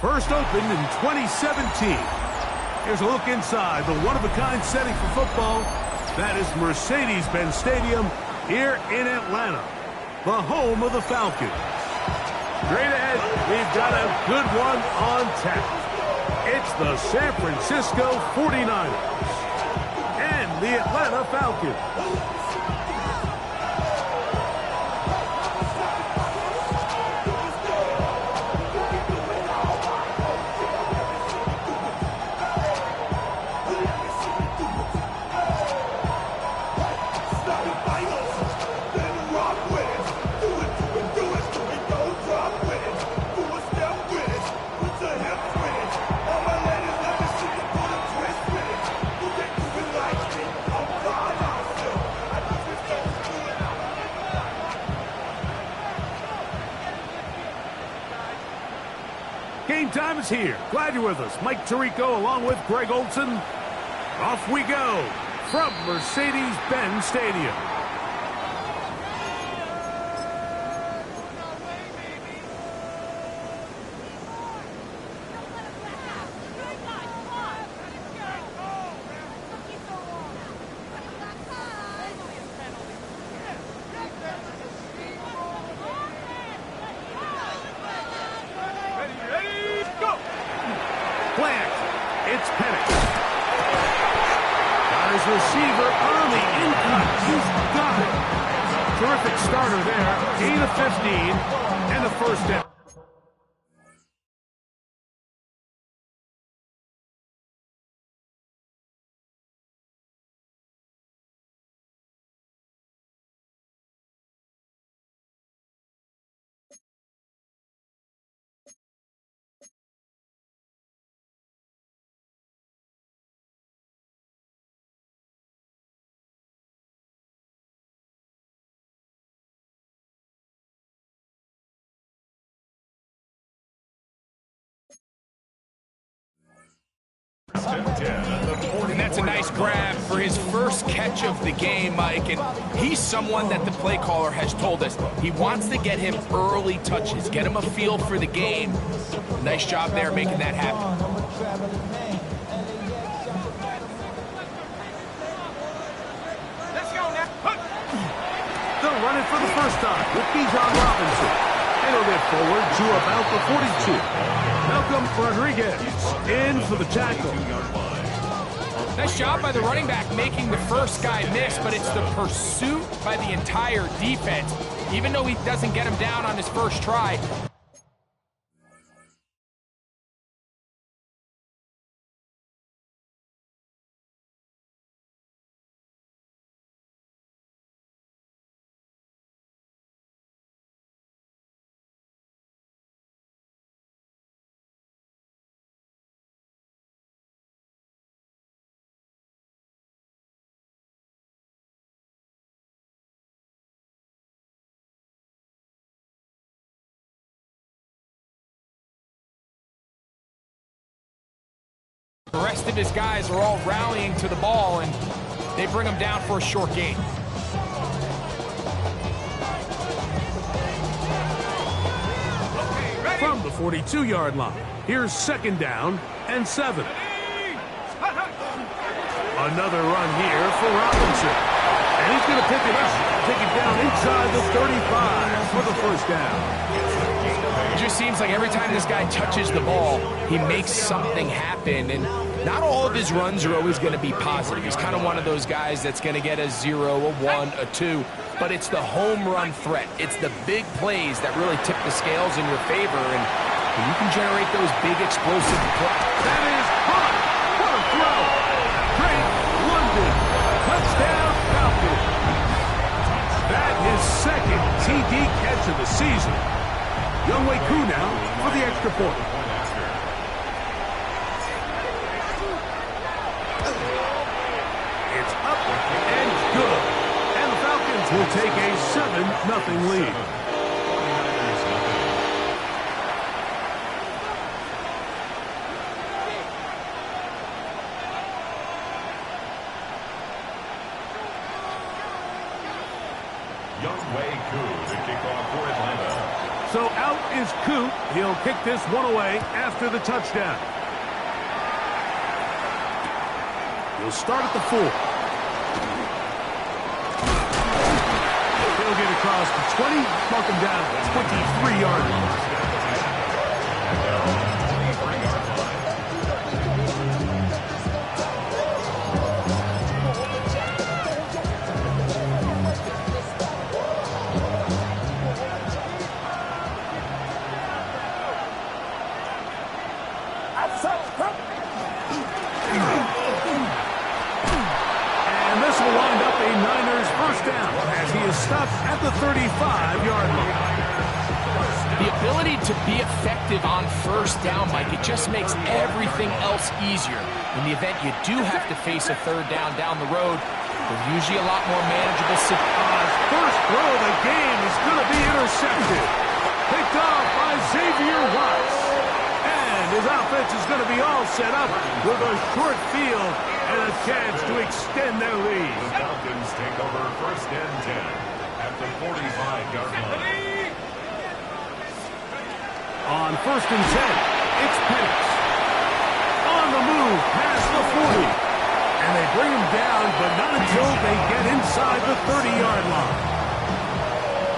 First opened in 2017. Here's a look inside the one-of-a-kind setting for football. That is Mercedes-Benz Stadium here in Atlanta, the home of the Falcons. Straight ahead, we've got a good one on tap. It's the San Francisco 49ers and the Atlanta Falcons. Game time is here. Glad you're with us. Mike Tirico along with Greg Olson. Off we go from Mercedes-Benz Stadium. It's Penix. Got his receiver on the in-cut. He's got it. Terrific starter there. Gain of 15 and a first down. And that's a nice grab for his first catch of the game, Mike. And he's someone that the play caller has told us he wants to get him early touches, get him a feel for the game. Nice job there making that happen. Let's go now. They'll run it for the first time with Bijan Robinson. And he'll get forward to about the 42. Malcolm Rodriguez in for the tackle. Nice job by the running back making the first guy miss, but it's the pursuit by the entire defense. Even though he doesn't get him down on his first try. The rest of his guys are all rallying to the ball, and they bring him down for a short gain. From the 42-yard line, here's second down and 7. Another run here for Robinson. And he's going to pick it up, take it down inside the 35 for the first down. It just seems like every time this guy touches the ball, he makes something happen, and not all of his runs are always going to be positive. He's kind of one of those guys that's going to get a 0, a 1, a 2, but it's the home run threat. It's the big plays that really tip the scales in your favor, and when you can generate those big explosive plays. That is hot. What a throw. Great London. Touchdown Falcons. That is second TD catch of the season. wk2 now for the extra point. It's up and good. And the Falcons will take a 7-0 lead. wk2 to kick off for Atlanta. So out is Coop. He'll kick this one away after the touchdown. He'll start at the 4. He'll get across the 20, mark him down at 23-yard line. Stopped at the 35-yard line. The ability to be effective on first down, Mike, it just makes everything else easier. In the event you do have to face a third down the road, they're usually a lot more manageable. First throw of the game is going to be intercepted. Picked off by Xavier Watts. And his offense is going to be all set up with a short field and a chance to extend their lead. The Falcons take over first and 10 at the 45-yard line. On first and 10, it's Penix. On the move past the 40. And they bring him down, but not until they get inside the 30-yard line.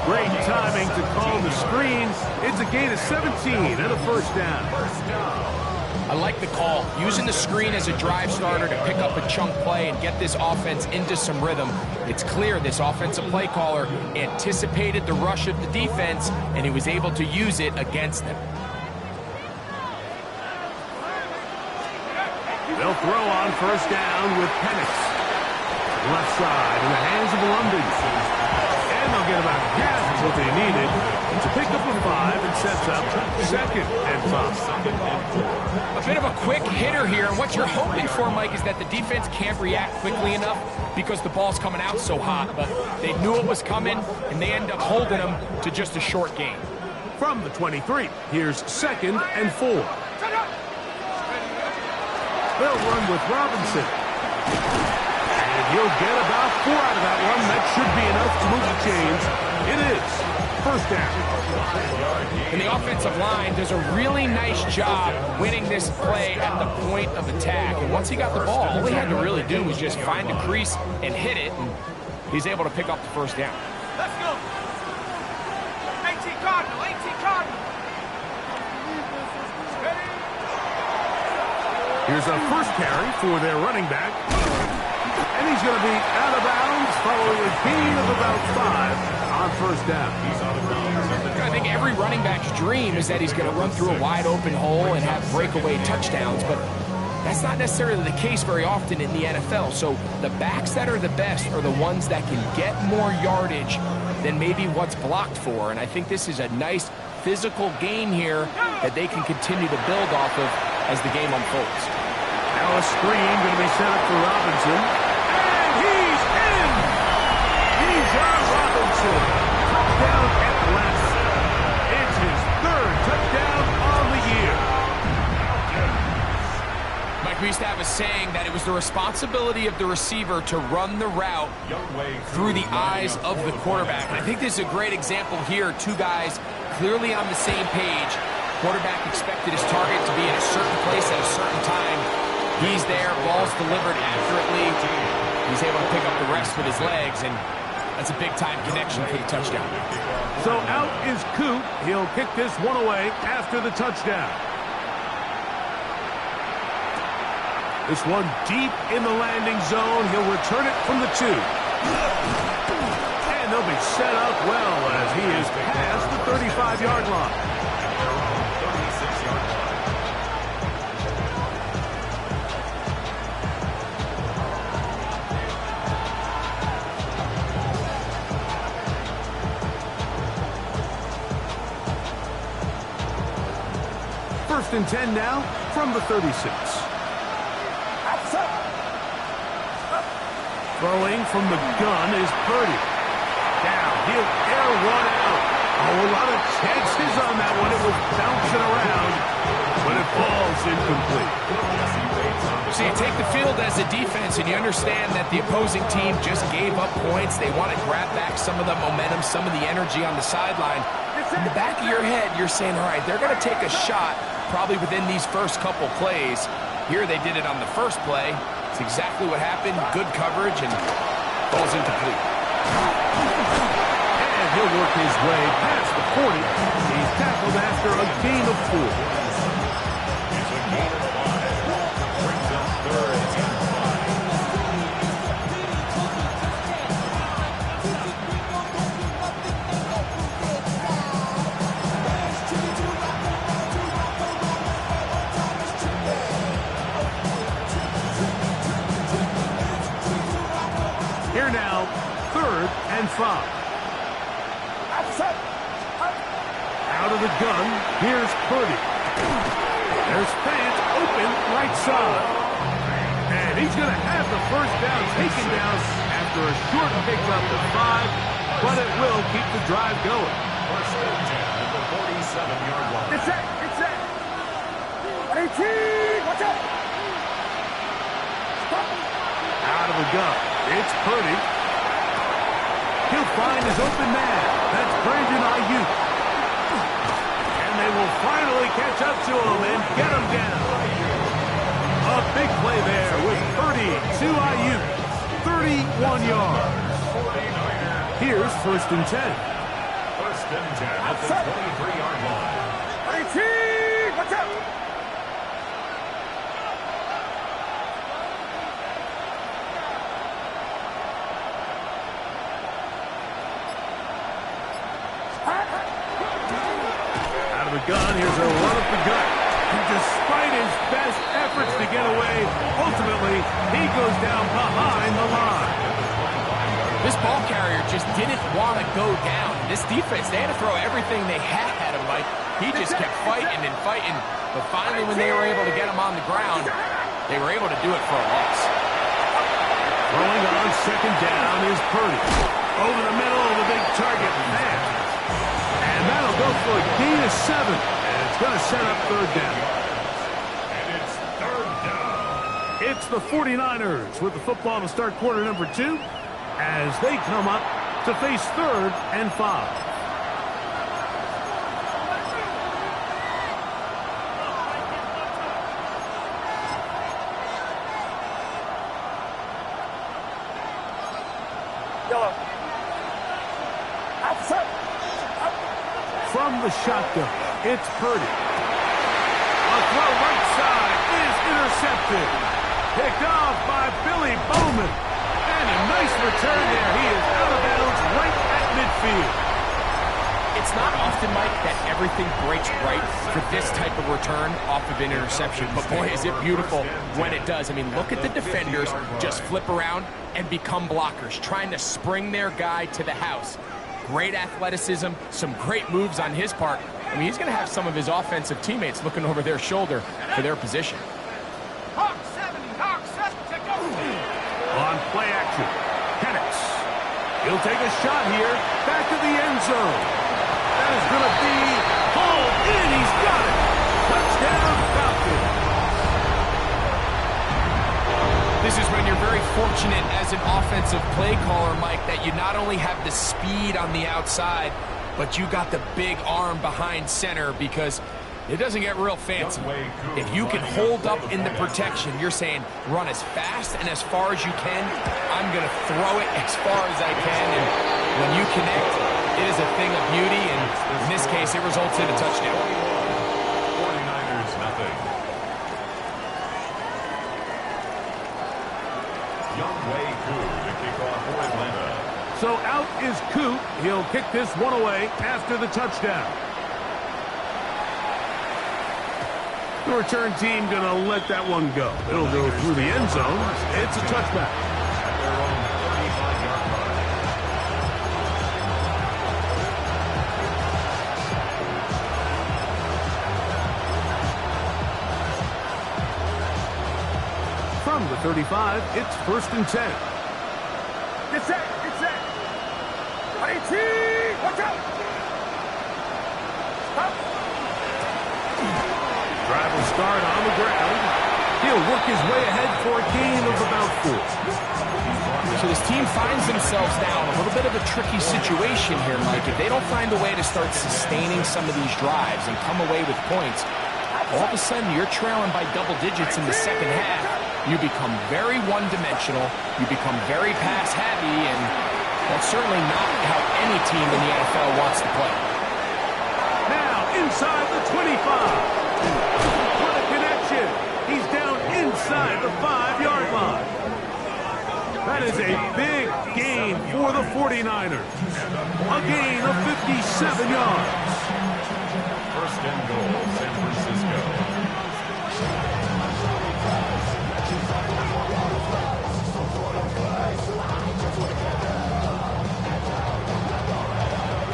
Great timing to call the screen. It's a gain of 17 and a first down. I like the call. Using the screen as a drive starter to pick up a chunk play and get this offense into some rhythm. It's clear this offensive play caller anticipated the rush of the defense, and he was able to use it against them. They'll throw on first down with Penix. Left side in the hands of London. And they'll get about half of what they needed to pick up a 5 and sets up second and 5. A bit of a quick hitter here, and what you're hoping for, Mike, is that the defense can't react quickly enough because the ball's coming out so hot. But they knew it was coming, and they end up holding them to just a short gain. From the 23, here's second and 4. They'll run with Robinson. And he'll get about 4 out of that one. That should be enough to move the chains. It is first down. And the offensive line does a really nice job winning this play at the point of attack. And once he got the ball, all he had to really do was just find the crease and hit it. And he's able to pick up the first down. Let's go. 18 Cardinal, 18 Cardinal. Here's a first carry for their running back. And he's going to be out of bounds following a gain of about 5 on first down. I think every running back's dream is that he's going to run through a wide open hole and have breakaway touchdowns, but that's not necessarily the case very often in the NFL. So the backs that are the best are the ones that can get more yardage than maybe what's blocked for. And I think this is a nice physical gain here that they can continue to build off of as the game unfolds. Now a screen going to be set up for Robinson. And he's in! Bijan Robinson. Touchdown Atlanta. It's his 3rd touchdown on the year. Mike, we used to have a saying that it was the responsibility of the receiver to run the route through the eyes of the quarterback. And I think this is a great example here. 2 guys clearly on the same page. Quarterback expected his target to be in a certain place at a certain time. He's there, ball's delivered accurately. He's able to pick up the rest with his legs, and that's a big-time connection for the touchdown. So out is Coop. He'll kick this one away after the touchdown. This one deep in the landing zone. He'll return it from the 2. And they'll be set up well as he is past the 35-yard line. First and 10 now from the 36. Throwing from the gun is Purdy. Now he'll air one out. Oh, a lot of chances on that one. It was bouncing around, but it falls incomplete. So you take the field as a defense, and you understand that the opposing team just gave up points. They want to grab back some of the momentum, some of the energy on the sideline. in the back of your head, you're saying, all right, they're going to take a shot probably within these first couple plays. Here they did it on the first play. It's exactly what happened. Good coverage and falls incomplete. And he'll work his way past the 40. He's tackled after a gain of 4. It's a gain of 5. Brings up 3rd and 5. Here now, 3rd and 5. Out of the gun, here's Purdy. There's Fant open right side. And he's going to have the first down taken down after a short pickup to 5, but it will keep the drive going. First and 10 at the 47-yard line. It's set. It's set. 18. Watch out. Stop. Out of the gun, it's Purdy. He'll find his open man. That's Brandon Ayuk. And they will finally catch up to him and get him down. A big play there with Purdy to Ayuk. 31 yards. Here's 1st and 10. First and 10 at the 23-yard line. 18. Watch out. Out of the gun, here's a run up the gut. And despite his best efforts to get away, ultimately, he goes down behind the line. This ball carrier just didn't want to go down. This defense, they had to throw everything they had at him, Mike. He just kept fighting and fighting. But finally, when they were able to get him on the ground, they were able to do it for a loss. Throwing on 2nd down is Purdy. Over the middle of the big target, man. And that'll go for a gain of 7. And it's going to set up 3rd down. And it's 3rd down. It's the 49ers with the football to start quarter number 2 as they come up to face 3rd and 5. From the shotgun, it's Purdy. A throw right side is intercepted. Picked off by Billy Bowman. And a nice return there. He is out of bounds right at midfield. It's not often, Mike, that everything breaks right for this type of return off of an interception. But boy, is it beautiful when it does. I mean, look at the defenders just flip around and become blockers, trying to spring their guy to the house. Great athleticism, some great moves on his part. I mean, he's going to have some of his offensive teammates looking over their shoulder for their position. Hawk 70. Hawk 70. Go. On play action, Penix. He'll take a shot here, back to the end zone. That is going to be pulled in. He's got it. Touchdown, Falcons. This is when you're very fortunate as an offensive play caller, Mike, that you not only have the speed on the outside, but you got the big arm behind center, because it doesn't get real fancy. If you can hold up in the protection, you're saying run as fast and as far as you can. I'm going to throw it as far as I can, and when you connect, it is a thing of beauty, and in this case, it results in a touchdown. 49ers nothing. wk2 to kick off for Atlanta. So out is Coop. He'll kick this one away after the touchdown. The return team going to let that one go. It'll go through the end zone. It's a touchback. At their own 35-yard line. From the 35, it's 1st and 10. Get set. Get set. 18. Watch out. Stop. Drive will start on the ground. He'll work his way ahead for a gain of about 4. So this team finds themselves now in a little bit of a tricky situation here, Mike. If they don't find a way to start sustaining some of these drives and come away with points, all of a sudden you're trailing by double digits in the second half. You become very one-dimensional. You become very pass-heavy, and that's certainly not how any team in the NFL wants to play. Now inside the 25. What a connection. He's down inside the 5-yard line. That is a big gain for the 49ers. A gain of 57 yards. First and goal, San Francisco.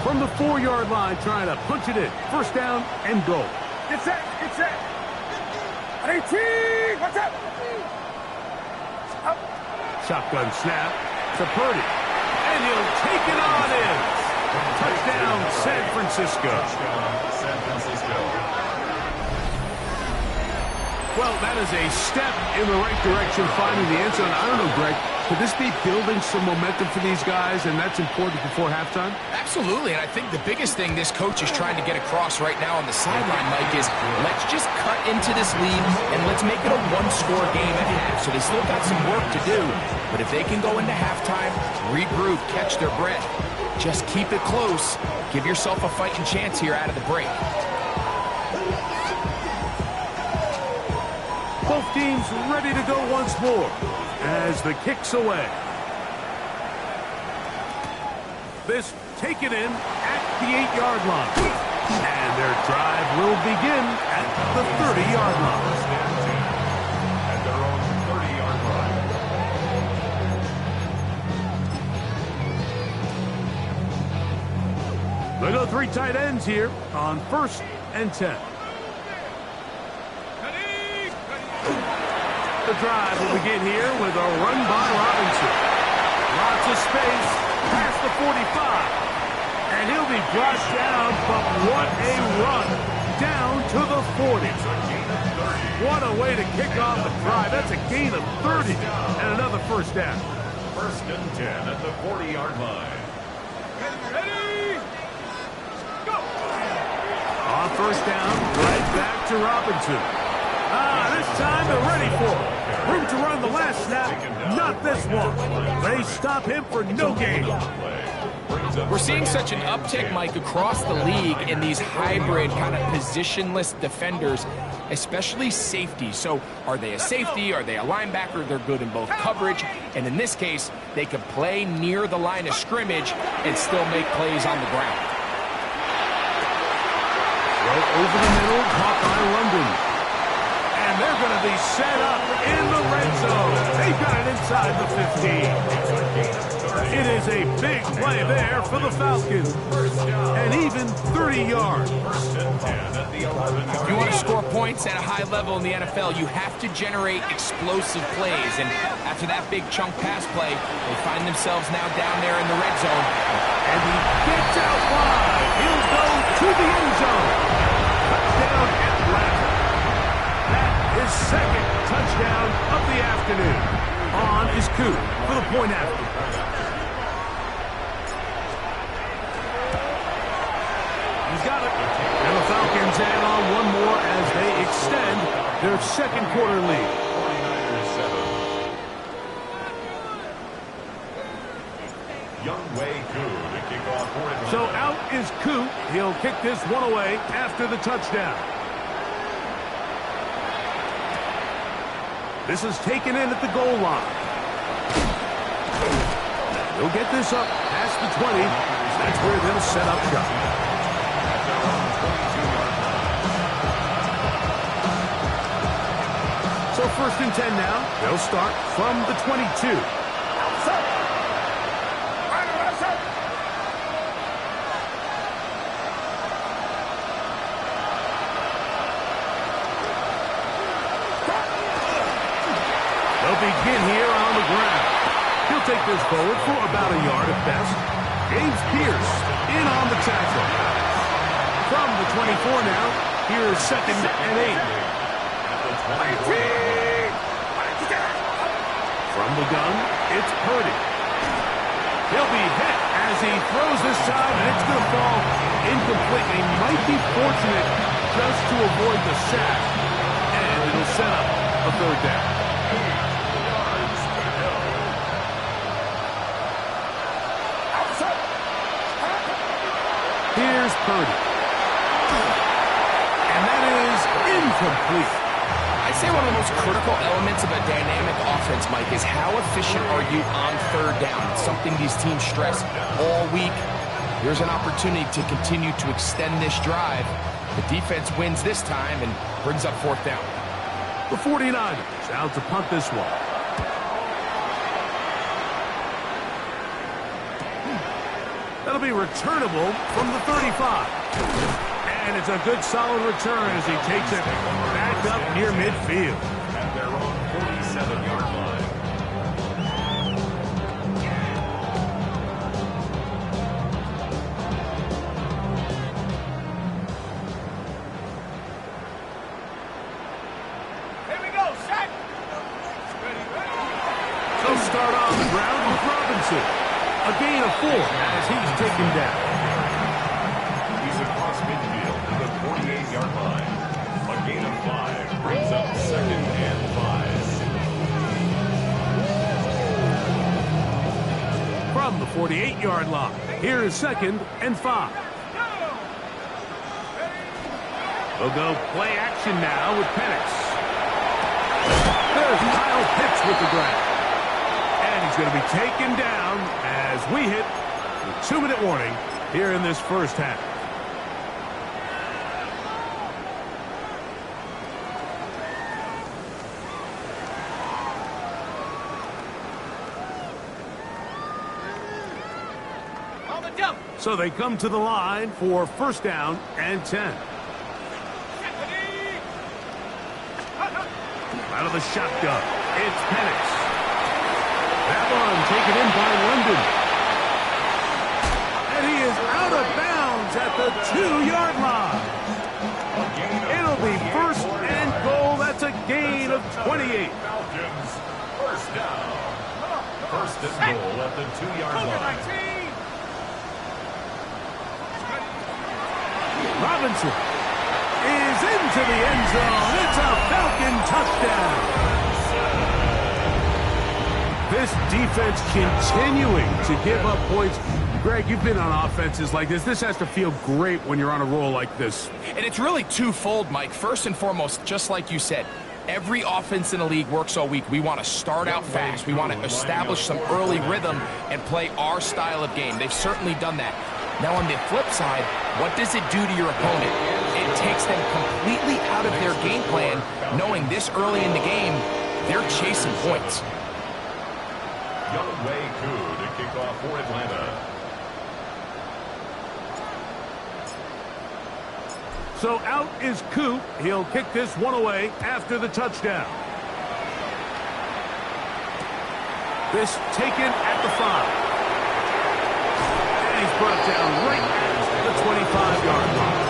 From the 4-yard line, trying to punch it in. First down and goal. Get set, get set. 18, what's up? Shotgun snap to Purdy. And he'll take it on in. Touchdown, San Francisco. Touchdown, San Francisco. Well, that is a step in the right direction, finding the end zone. I don't know, Greg, could this be building some momentum for these guys, and that's important before halftime? Absolutely, and I think the biggest thing this coach is trying to get across right now on the sideline, Mike, is let's just cut into this lead and let's make it a one-score game at half. So they still got some work to do, but if they can go into halftime, regroup, catch their breath, just keep it close, give yourself a fighting chance here out of the break. Both teams ready to go once more as the kick's away. This taken in at the 8-yard line. And their drive will begin at the 30-yard line. First and 10 at their own 30-yard line. They go 3 tight ends here on first and 10. The drive will begin here with a run by Robinson. Lots of space past the 45. And he'll be brought down, but what a run down to the 40. What a way to kick off the drive. That's a gain of 30 and another first down. First and 10 at the 40-yard line. Ready, go. On first down, right back to Robinson. This time they're ready for it. Room to run the last snap, not this one. They stop him for no gain. We're seeing such an uptick, Mike, across the league in these hybrid kind of positionless defenders, especially safety. So are they a safety? Are they a linebacker? They're good in both coverage. And in this case, they can play near the line of scrimmage and still make plays on the ground. Right over the middle, caught by London. And they're going to be set up in the red zone. They've got it inside the 15. It is a big play there for the Falcons. And even 30 yards. If you want to score points at a high level in the NFL, you have to generate explosive plays. And after that big chunk pass play, they find themselves now down there in the red zone. And he gets out wide. He'll go to the end zone. Touchdown, Atlanta. His second touchdown of the afternoon. On is Coop for the point after. He's got it. And the Falcons add on one more as they extend their second quarter lead. 49ers 7. wk2 to kick off 49. So out is Coop. He'll kick this one away after the touchdown. This is taken in at the goal line. He'll get this up past the 20. That's where they'll set up shop. So first and 10 now. They'll start from the 22. Begin here on the ground. He'll take this forward for about a yard at best. James Pierce in on the tackle. From the 24 now, here's second and 8. From the gun, it's Purdy. He'll be hit as he throws this time, and it's going to fall incomplete. He might be fortunate just to avoid the sack, and it'll set up a third down. Here's Purdy. And that is incomplete. I'd say one of the most critical elements of a dynamic offense, Mike, is how efficient are you on third down? It's something these teams stress all week. Here's an opportunity to continue to extend this drive. The defense wins this time and brings up fourth down. The 49ers out to punt this one. That'll be returnable from the 35. And it's a good solid return as he takes it back up near midfield. At their own 47-yard line. Here we go, set. So start on the ground with Robinson. A gain of 4 as he's taken down. He's across midfield to the 48-yard line. A gain of 5 brings up 2nd and 5. From the 48-yard line, here is 2nd and 5. They'll go play action now with Penix. There's Kyle Pitts with the grab. And he's going to be taken down as we hit the 2-minute warning here in this first half. On the jump. So they come to the line for first down and 10. Out of the shotgun, it's Penix. That one taken in by London. And he is out of bounds at the 2-yard line. It'll be first and goal. That's a gain of 28. Falcons, first down. First and goal at the 2-yard line. Robinson is into the end zone. It's a Falcon touchdown. This defense continuing to give up points. Greg, you've been on offenses like this. This has to feel great when you're on a roll like this. And it's really twofold, Mike. First and foremost, just like you said, every offense in the league works all week. We want to start out fast. We want to establish some early rhythm and play our style of game. They've certainly done that. Now, on the flip side, what does it do to your opponent? It takes them completely out of their game plan, knowing this early in the game, they're chasing points. wk2 to kick off for Atlanta. So out is Coop. He'll kick this one away after the touchdown. This taken at the 5. And he's brought down right at the 25-yard line.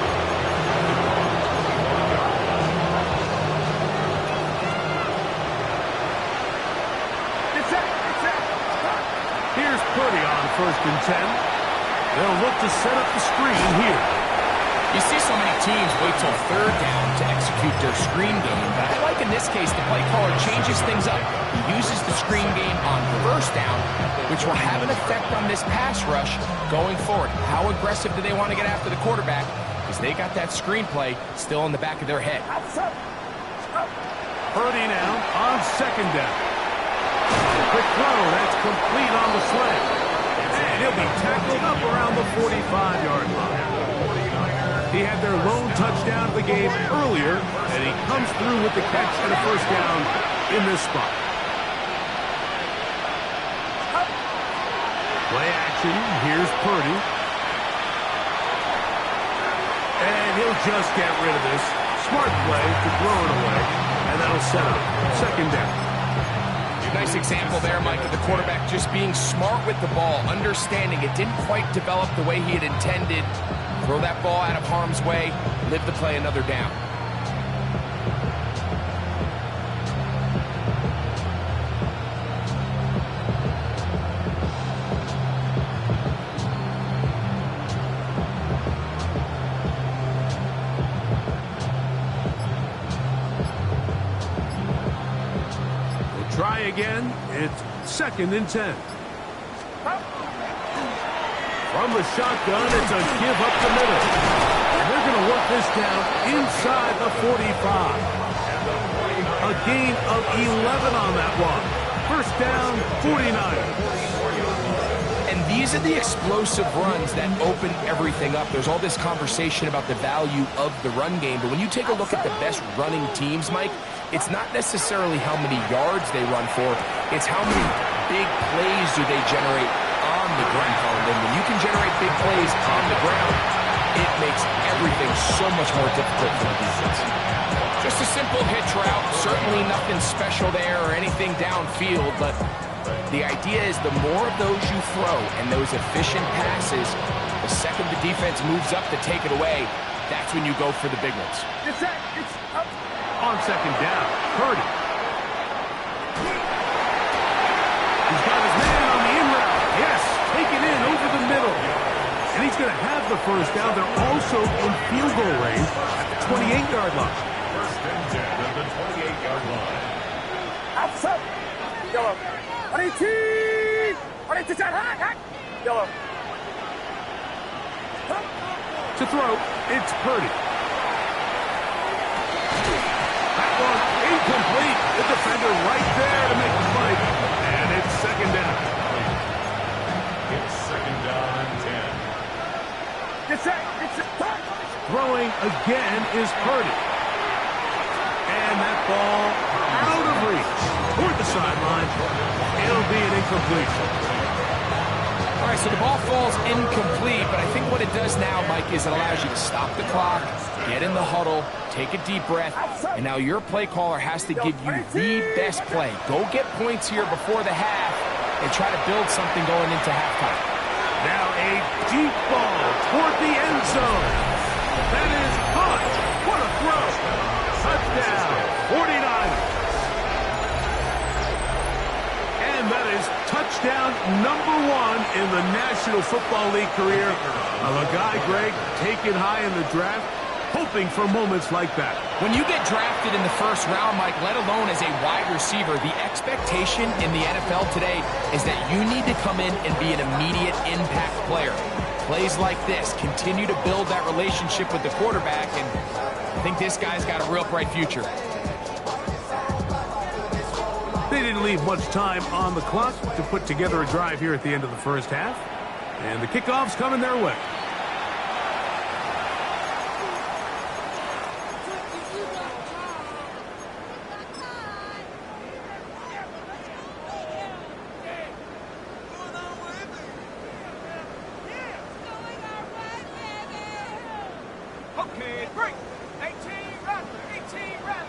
Here's Purdy on first and 10. They'll look to set up the screen here. You see so many teams wait till third down to execute their screen game, but I like in this case the play caller changes things up. He uses the screen game on first down, which will have an effect on this pass rush going forward. How aggressive do they want to get after the quarterback? Because they got that screen play still in the back of their head. Purdy now on second down. Quick throw, that's complete on the slant. And he'll be tackled up around the 45-yard line. He had their lone touchdown of the game earlier, and he comes through with the catch and a first down in this spot. Play action, here's Purdy. And he'll just get rid of this. Smart play to throw it away, and that'll set up second down. Nice example there, Mike, of the quarterback just being smart with the ball, understanding it didn't quite develop the way he had intended. Throw that ball out of harm's way, live to play another down. try again. It's 2nd and 10. From the shotgun, it's a give up the middle. And they're going to work this down inside the 45. A gain of 11 on that one. First down, 49. And these are the explosive runs that open everything up. There's all this conversation about the value of the run game, but when you take a look at the best running teams, Mike, it's not necessarily how many yards they run for, it's how many big plays do they generate on the ground. And when you can generate big plays on the ground, it makes everything so much more difficult for the defense. Just a simple hitch route, certainly nothing special there or anything downfield, but the idea is the more of those you throw and those efficient passes, the second the defense moves up to take it away, that's when you go for the big ones. It's up. On 2nd down, Purdy. He's got his man on the in route. Yes, taken in over the middle. And he's going to have the first down. They're also in field goal range at the 28-yard line. First and 10 at the 28-yard line. Outside. Yellow. 22. 22. Yellow. To throw, it's Purdy. That one incomplete. The defender right there to make the play. And it's 2nd down. It's 2nd down and 10. It's a Throwing again is Purdy. And that ball out of reach. Toward the sideline. It'll be an incompletion. All right, so the ball falls incomplete, but I think what it does now, Mike, is it allows you to stop the clock, get in the huddle, take a deep breath, and now your play caller has to give you the best play. Go get points here before the half and try to build something going into halftime. Now a deep ball toward the end zone. That is caught. What a throw. Touchdown, 49ers. And that is touchdown number 1 in the National Football League career of a guy, Greg, taken high in the draft, hoping for moments like that. When you get drafted in the first round, Mike, let alone as a wide receiver, the expectation in the NFL today is that you need to come in and be an immediate impact player. Plays like this continue to build that relationship with the quarterback, and I think this guy's got a real bright future. They didn't leave much time on the clock to put together a drive here at the end of the first half. And the kickoff's coming their way. Okay, break. 18 run. 18 run.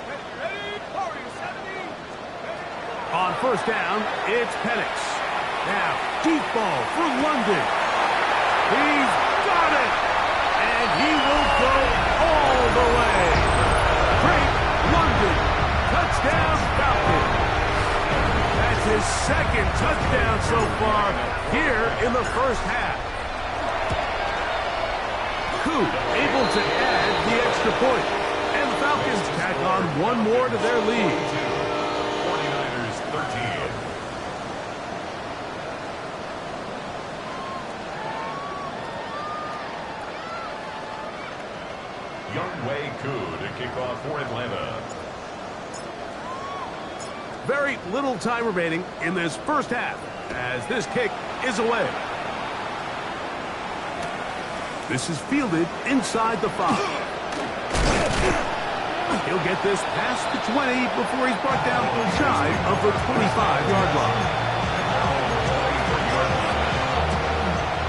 Ready, 40, 70. On first down, it's Penix. Now, deep ball for London. He's got it. And he will go all the way. Great London. Touchdown, Falcons. That's his 2nd touchdown so far here in the first half. Able to add the extra point. And the Falcons tack on one more to their lead. 49ers 13. wk2 to kick off for Atlanta. Very little time remaining in this first half as this kick is away. This is fielded inside the 5. He'll get this past the 20 before he's brought down shy of the 25-yard line.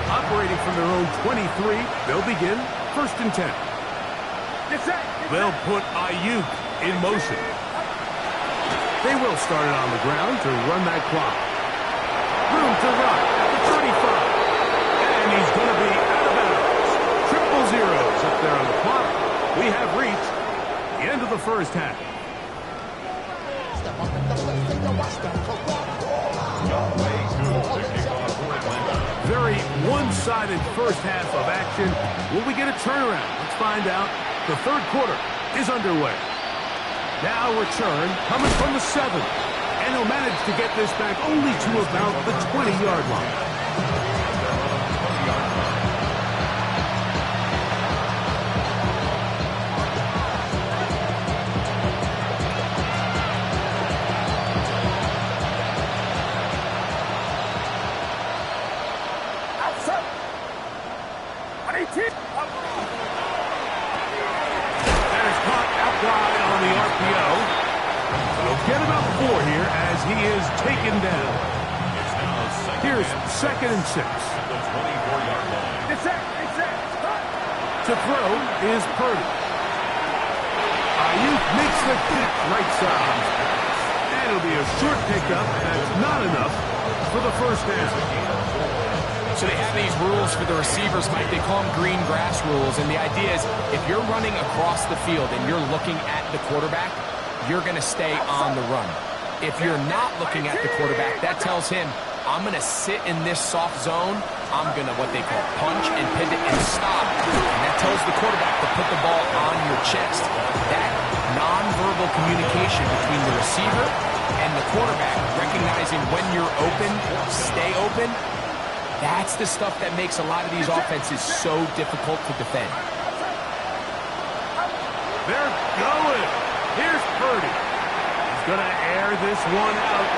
Operating from their own 23, they'll begin 1st and 10. They'll put Ayuk in motion. They will start it on the ground to run that clock. Room to run at the 35. And he's going to be out of bounds. Triple zeros up there on the clock. We have reached the end of the first half. Very one-sided first half of action. Will we get a turnaround? Let's find out. The third quarter is underway. Now return coming from the 7. And he'll manage to get this back only to about the 20-yard line. Get about 4 here as he is taken down. Here's 2nd and 6. To throw is Purdy. Ayuk makes the catch right side. And it'll be a short pickup. That's not enough for the first down. So they have these rules for the receivers, Mike. They call them green grass rules. And the idea is if you're running across the field and you're looking at the quarterback, you're going to stay on the run. If you're not looking at the quarterback, that tells him, I'm going to sit in this soft zone. I'm going to, what they call, punch and pivot and stop. And that tells the quarterback to put the ball on your chest. That nonverbal communication between the receiver and the quarterback, recognizing when you're open, stay open, that's the stuff that makes a lot of these offenses so difficult to defend. They're going. Here's Purdy. He's going to air this one out.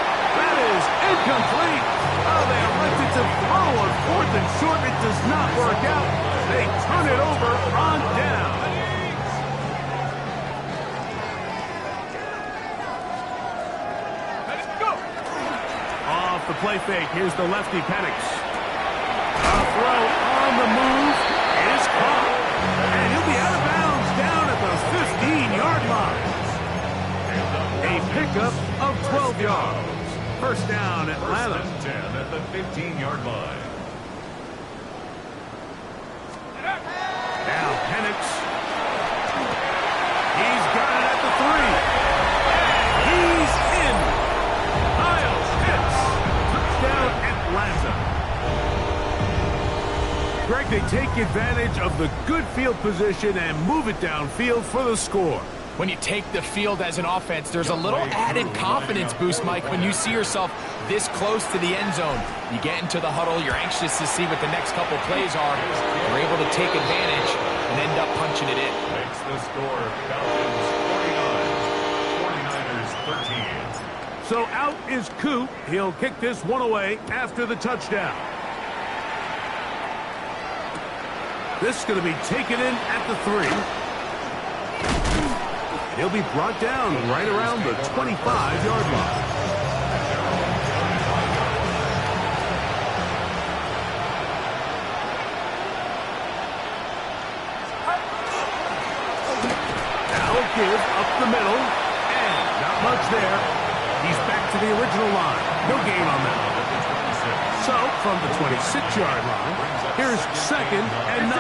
That is incomplete. Oh, they elected to throw on 4th and short. It does not work out. They turn it over on down. Let's go. Off the play fake. Here's the lefty Penix. A throw on the move is caught. And he'll be out of bounds down at the 15-yard line. A pickup of 12 yards. First down, Atlanta. 10 at the 15-yard line. Now Penix. He's got it at the 3. He's in. Kyle Pitts. Touchdown, Atlanta. Greg, they take advantage of the good field position and move it downfield for the score. When you take the field as an offense, there's a little added confidence boost, Mike, when you see yourself this close to the end zone. You get into the huddle, you're anxious to see what the next couple plays are. You're able to take advantage and end up punching it in. Makes the score Falcons 49, 49ers 13. So out is Coop. He'll kick this one away after the touchdown. This is going to be taken in at the 3. He'll be brought down right around the 25-yard line. Now a give up the middle, and not much there. He's back to the original line. No gain on that. So, from the 26-yard line, here's 2nd and 9.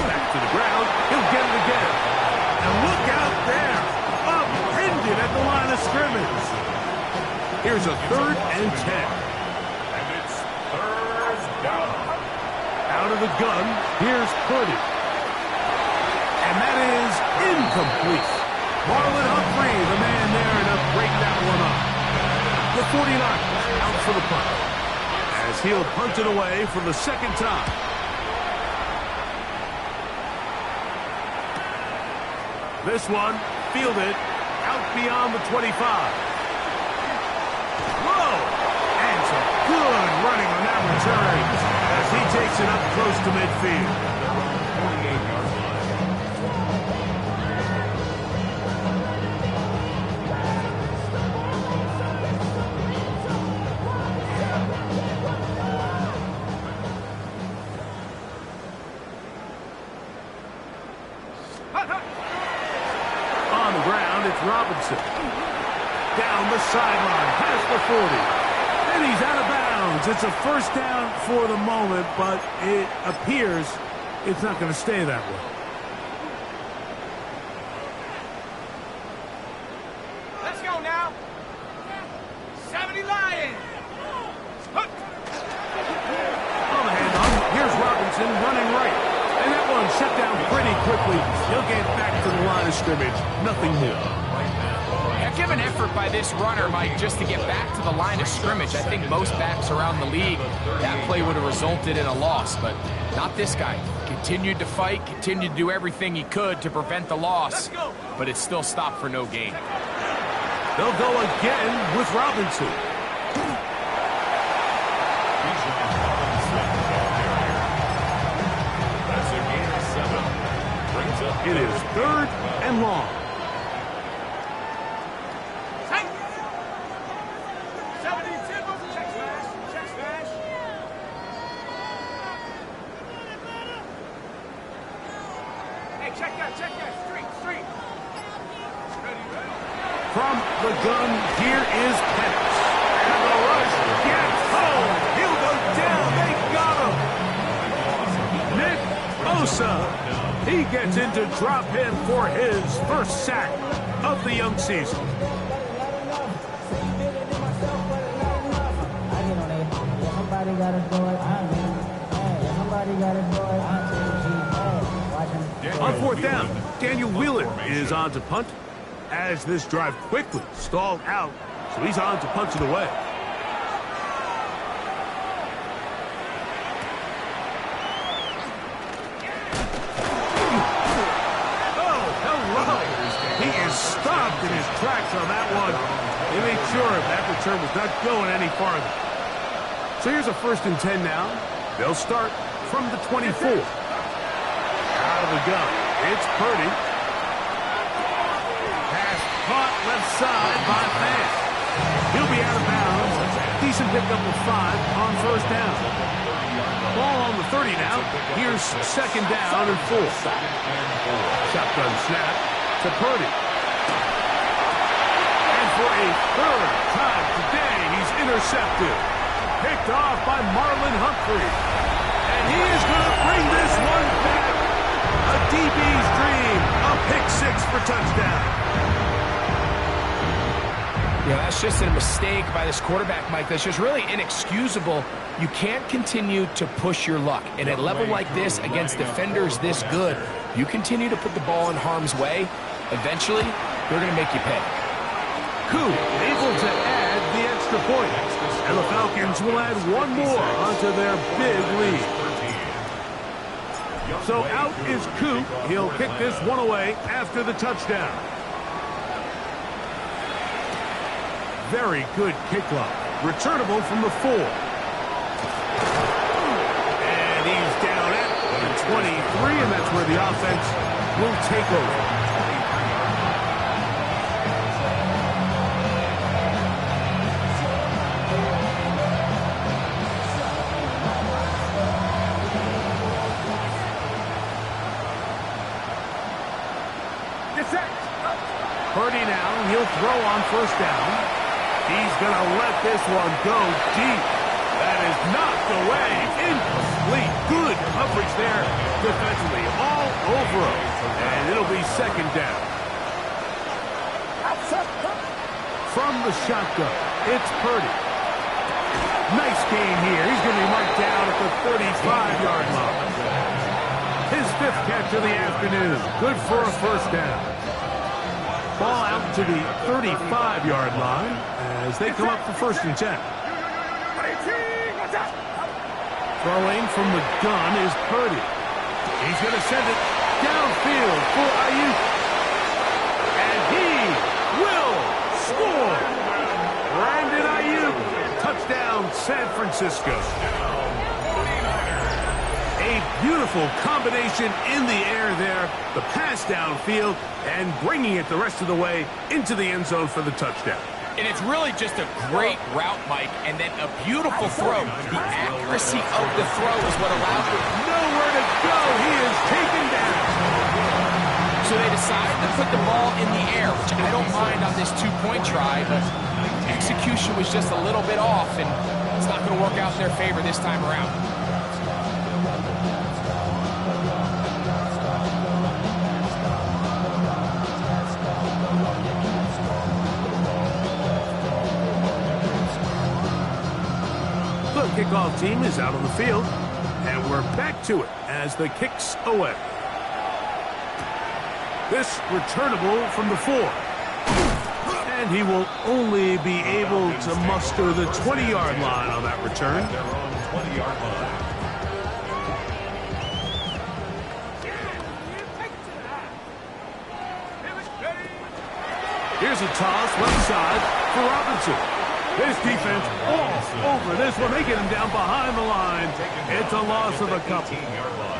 Back to the ground. He'll get it again. And look out there. Upended at the line of scrimmage. Here's a 3rd and 10. And it's 3rd down. Out of the gun, here's Purdy. And that is incomplete. Marlon Humphrey, the man there, to break that one up. The 49ers out for the punt. As he'll punt it away for the 2nd time. This one, fielded, out beyond the 25. Whoa! And some good running on that return as he takes it up close to midfield. 48-yard line. On the ground, it's Robinson. Down the sideline, past the 40. And he's out of bounds. It's a first down for the moment, but it appears it's not going to stay that way. Let's go now. 70 Lions. On the handoff, here's Robinson running right. And that one's shut down pretty quickly. He'll get back to the line of scrimmage. Nothing more. Heck of an effort by this runner, Mike, just to get back to the line of scrimmage. I think most backs around the league, that play would have resulted in a loss, but not this guy. Continued to fight, continued to do everything he could to prevent the loss, but it still stopped for no gain. They'll go again with Robinson. That's a gain of 7. Brings up It is 3rd and long. 72, check smash, check smash. Hey, check that, street. Ready. From the gun, here is Pettis. And the rush gets home. He'll go down. They got him. Nick Bosa. He gets into drop in for his first sack of the young season. On 4th down, Daniel Wheeler is on to punt as this drive quickly stalled out, so he's on to punch it away. Oh, hello! He is stopped in his tracks on that one. They made sure that return was not going any farther. So here's a 1st and 10 now. They'll start from the 24. Out of the gun, it's Purdy. Pass caught left side by Fan. He'll be out of bounds. Decent pickup of 5 on 1st down. Ball on the 30 now. Here's 2nd down and 4. Shotgun snap to Purdy. And for a 3rd time today, he's intercepted. Picked off by Marlon Humphrey. And he is going to bring this one back. A DB's dream. A pick-6 for touchdown. Yeah, that's just a mistake by this quarterback, Mike. That's just really inexcusable. You can't continue to push your luck. And at a level like this, against defenders this good, you continue to put the ball in harm's way, eventually, they're going to make you pay. Koo able to add the extra point. And the Falcons will add one more onto their big lead. So out is Koo. He'll kick this one away after the touchdown. Very good kickoff. Returnable from the 4. And he's down at the 23, and that's where the offense will take over. Purdy now, he'll throw on 1st down. He's going to let this one go deep. That is knocked away. Incomplete. Good coverage there defensively. All over him. And it'll be 2nd down. From the shotgun, it's Purdy. Nice gain here. He's going to be marked down at the 35-yard line. His 5th catch of the afternoon. Good for a 1st down. Ball out to the 35-yard line as they come up for 1st and 10. Throwing from the gun is Purdy. He's going to send it downfield for Ayuk. And he will score. Brandon Ayuk. Touchdown, San Francisco. A beautiful combination in the air there. The pass downfield and bringing it the rest of the way into the end zone for the touchdown. And it's really just a great route, Mike, and then a beautiful throw. The accuracy of the throw is what allowed it. Nowhere to go. He is taken down. So they decided to put the ball in the air, which I don't mind on this 2-point try, but execution was just a little bit off, and it's not going to work out in their favor this time around. The kickoff team is out on the field, and we're back to it as the kick's away. This returnable from the 4. And he will only be able to muster the 20-yard line on that return. Their own 20-yard line. Here's a toss left side for Robinson. This defense all over this one. They get him down behind the line. It's a loss of a couple. 18-yard line.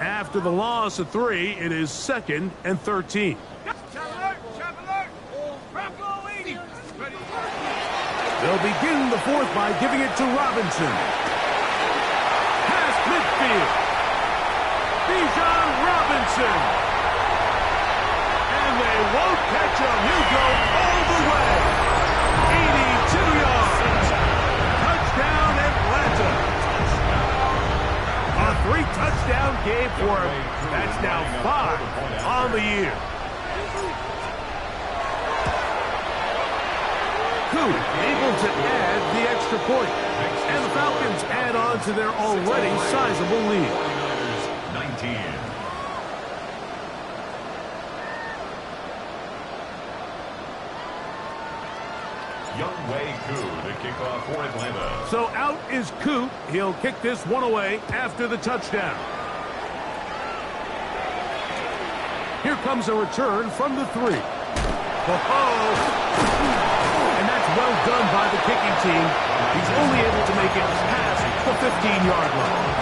After the loss of 3, it is 2nd and 13. They'll begin the 4th by giving it to Robinson. Past midfield. Bijan Robinson. And they won't catch him. He'll go all the way. 82 yards. Touchdown Atlanta. A 3-touchdown game for him. That's now 5 on the year. Able to add the extra point. And the Falcons add on to their already sizable lead. 19. wk2 to kick off for Atlanta. So out is Coop. He'll kick this one away after the touchdown. Here comes a return from the 3. And that's well done by the kicking team. He's only able to make it past the 15-yard line. 16-yard line.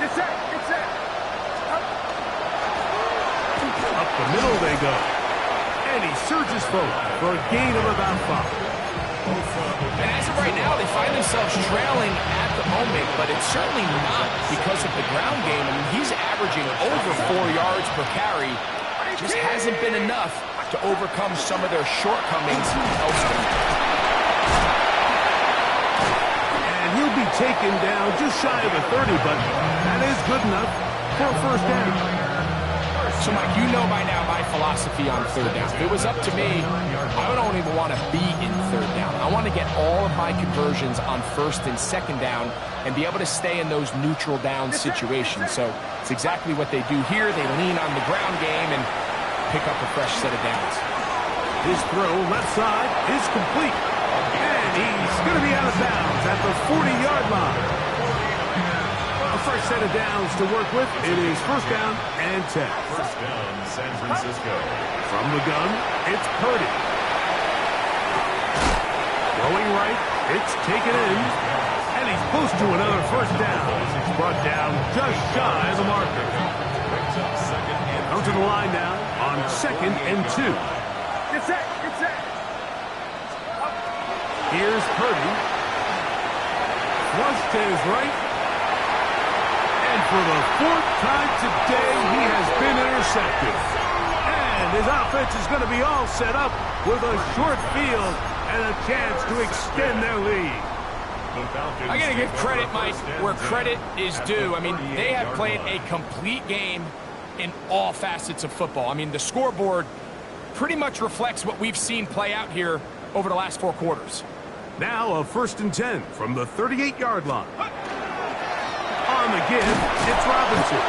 It's set. Up the middle they go. And he surges forward for a gain of about 5. And as of right now, they find themselves trailing at the moment, but it's certainly not because of the ground game. I mean, he's averaging over 4 yards per carry. Just hasn't been enough to overcome some of their shortcomings elsewhere. And he'll be taken down just shy of the 30, but that is good enough for a first down. So, Mike, you know by now my philosophy on 3rd down. If it was up to me, I don't even want to be in 3rd down. I want to get all of my conversions on 1st and 2nd down and be able to stay in those neutral down situations. So it's exactly what they do here. They lean on the ground game and pick up a fresh set of downs. His throw left side is complete. And he's going to be out of bounds at the 40-yard line. A fresh set of downs to work with. It is 1st down and 10. 1st down, San Francisco. From the gun, it's Purdy. Going right, it's taken in. And he's close to another 1st down. He's brought down just shy of the marker. Comes to the line now on 2nd and 2. It's set. Here's Purdy. Flush to his right. And for the 4th time today, he has been intercepted. And his offense is going to be all set up with a short field and a chance to extend their lead. I got to give credit, Mike, where credit is due. I mean, they have played a complete game in all facets of football. I mean, the scoreboard pretty much reflects what we've seen play out here over the last 4 quarters. Now a 1st and 10 from the 38-yard line. On the give, it's Robinson.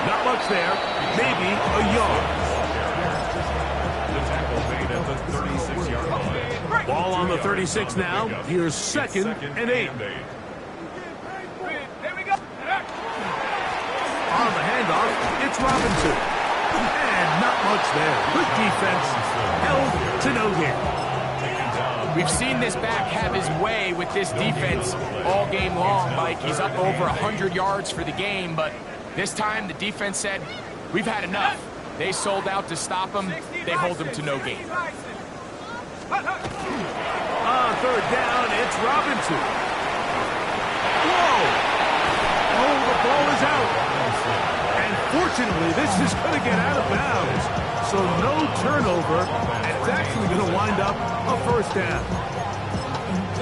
Not much there, maybe a yard. The tackle made at the 36-yard line. Ball on the 36 now. Here's 2nd and 8. Here we go. On the handoff, it's Robinson. And not much there. Good defense. Held to no gain. We've seen this back have his way with this defense all game long, Mike. He's up over 100 yards for the game, but this time the defense said, we've had enough. They sold out to stop him. They hold him to no gain. On 3rd down, it's Robinson. Whoa! Oh, the ball is out. And fortunately, this is going to get out of bounds. So no turnover, and it's actually going to wind up a first down.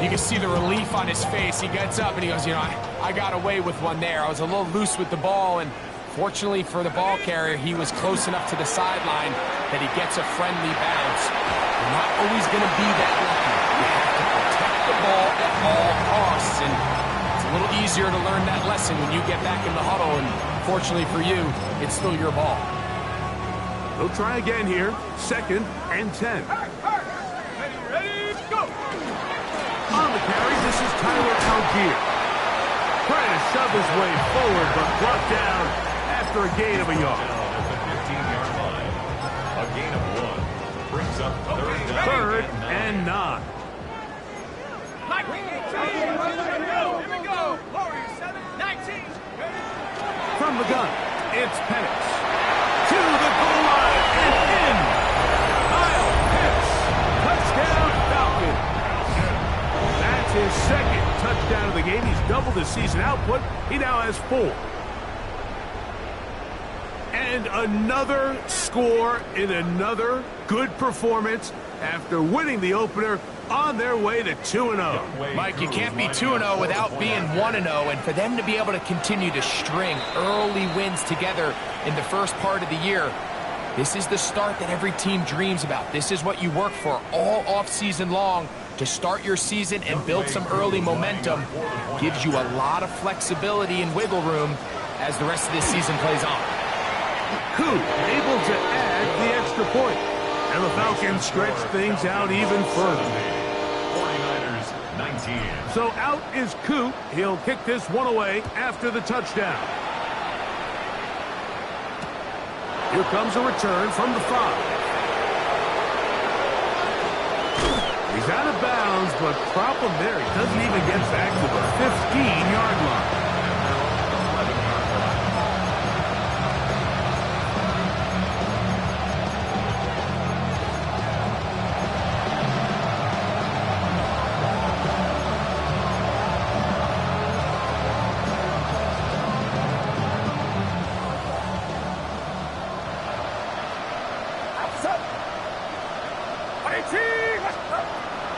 You can see the relief on his face. He gets up and he goes, you know, I got away with one there. I was a little loose with the ball, and fortunately for the ball carrier, he was close enough to the sideline that he gets a friendly bounce. You're not always going to be that lucky. You have to protect the ball at all costs, and it's a little easier to learn that lesson when you get back in the huddle, and fortunately for you, it's still your ball. They'll try again here. 2nd and 10. Ready, go! On the carry, this is Tyler Algier. Trying to shove his way forward, but brought down after a gain of a yard. Down at the 15-yard line. A gain of 1 brings up 3rd and 9. Here we go. Warriors 7, 19. From the gun, it's Penix. To the goal line and in. Kyle Pitts. Touchdown Falcons. That's his 2nd touchdown of the game. He's doubled his season output. He now has 4. And another score in another good performance after winning the opener on their way to 2-0. Mike, you can't be 2-0 without being 1-0, and for them to be able to continue to string early wins together in the first part of the year, this is the start that every team dreams about. This is what you work for all offseason long to start your season and build some early momentum. Gives you a lot of flexibility and wiggle room as the rest of this season plays on. Koo able to add the extra point. And the Falcons stretch things out even further. 49ers 19. So out is Koo. He'll kick this one away after the touchdown. Here comes a return from the 5. He's out of bounds, but problem there, he doesn't even get back to the 15-yard line.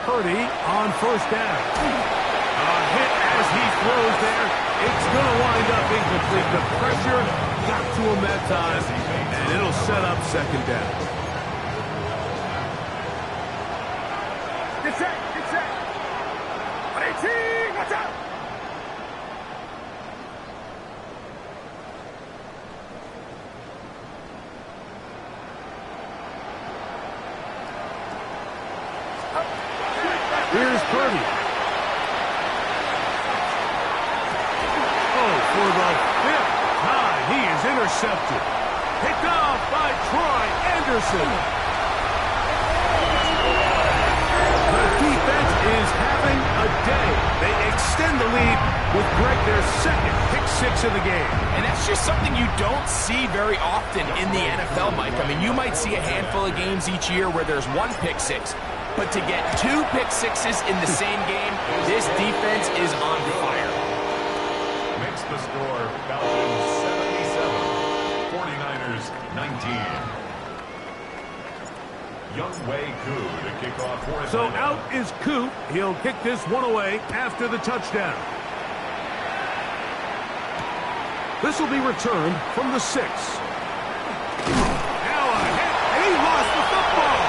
Purdy on first down. A hit as he throws there. It's going to wind up incomplete. The pressure got to him that time, and it'll set up 2nd down. Get set, get set. 118, watch out. Here's Purdy. Oh, for the 5th time, he is intercepted. Picked off by Troy Anderson. The defense is having a day. They extend the lead with their 2nd pick-6 of the game. And that's just something you don't see very often in the NFL, Mike. I mean, you might see a handful of games each year where there's 1 pick-6. But to get 2 pick-6s in the same game, this defense is on fire. Makes the score Falcons 77, 49ers 19. Younghoe Koo to kick off for So out is Koo. He'll kick this one away after the touchdown. This will be returned from the 6. Now a hit, and he lost the football.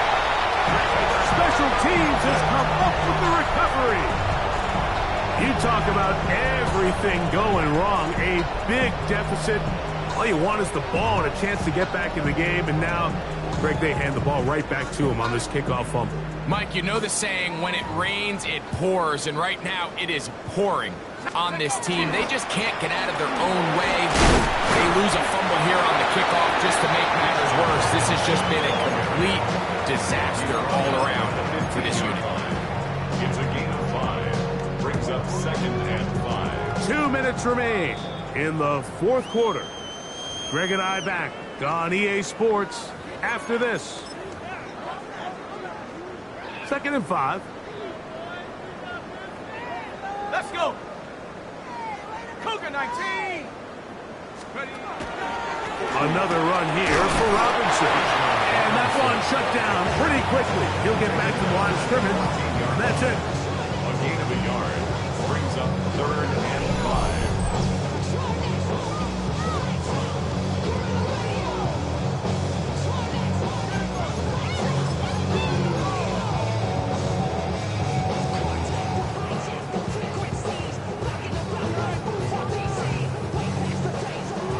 Special teams has come up with the recovery. You talk about everything going wrong. A big deficit. All you want is the ball and a chance to get back in the game, and now, Greg, they hand the ball right back to him on this kickoff fumble. Mike, you know the saying, when it rains, it pours, and right now it is pouring on this team. They just can't get out of their own way. They lose a fumble here on the kickoff just to make matters worse. This has just been a complete disaster all around for this unit. It's a gain of 5. Brings up 2nd and 5. 2 minutes remain in the 4th quarter. Greg and I back on EA Sports after this. 2nd and 5. Let's go. Cougar 19. Ready. Another run here for Robinson. And that one shut down pretty quickly. He'll get back to the line of scrimmage. And that's it. A gain of a yard brings up 3rd and 5.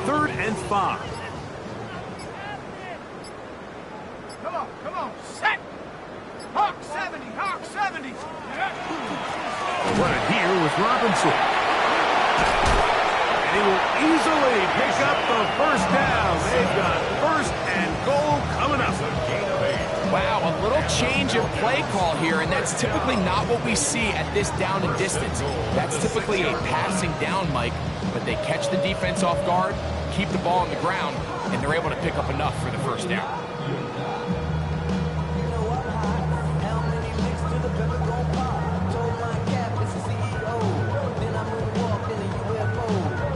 Third and 5. Come on, set! Hawk 70, Hawk 70! Run it here with Robinson. And he will easily pick up the first down. They've got 1st and goal coming up. Wow, a little change of play call here, and that's typically not what we see at this down and distance. That's typically a passing down, Mike, but they catch the defense off guard, keep the ball on the ground, and they're able to pick up enough for the first down.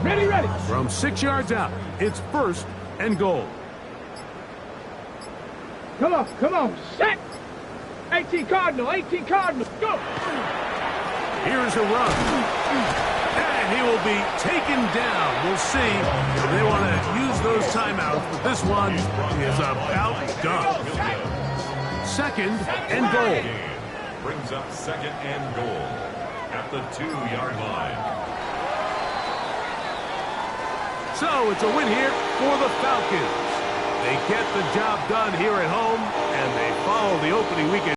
Ready! From 6 yards out, it's 1st and goal. Come on, set! 18 Cardinal, go! Here's a run. And he will be taken down. We'll see if they want to use those timeouts, but this one is about done. 2nd and goal. Brings up 2nd and goal at the 2-yard line. So it's a win here for the Falcons. They get the job done here at home, and they follow the opening weekend.